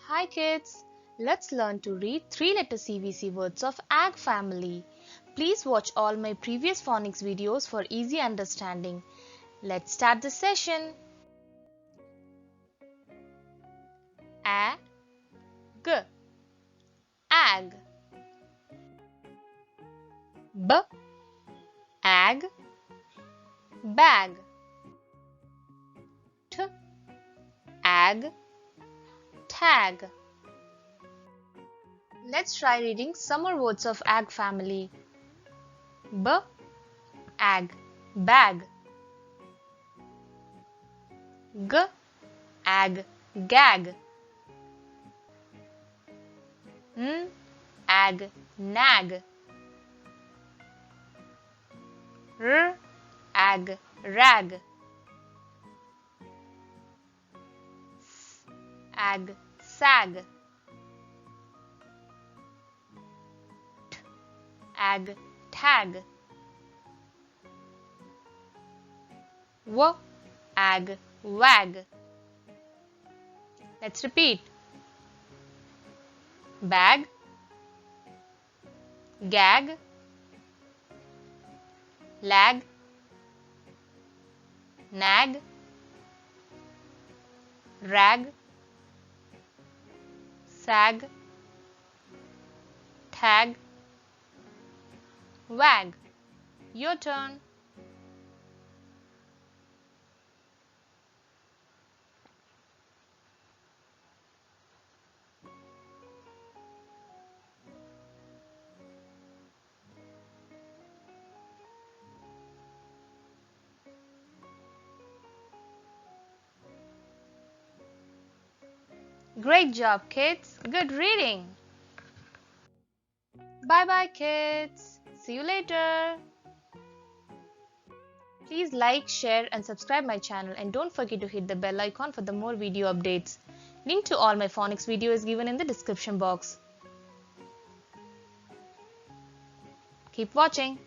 Hi kids, let's learn to read 3-letter CVC words of ag family. Please watch all my previous phonics videos for easy understanding. Let's start the session. A, G, ag. B, ag, bag. T, ag, tag. Let's try reading some more words of ag family. B, ag, bag. G, ag, gag. N, ag, nag. R, ag, rag. S, ag, sag. T, ag, tag. W, ag, wag. Let's repeat. Bag, gag, lag, nag, rag, sag, tag, wag. Your turn. Great job, kids. Good reading. Bye-bye, kids. See you later. Please like, share and subscribe my channel and don't forget to hit the bell icon for the more video updates. Link to all my phonics video is given in the description box. Keep watching.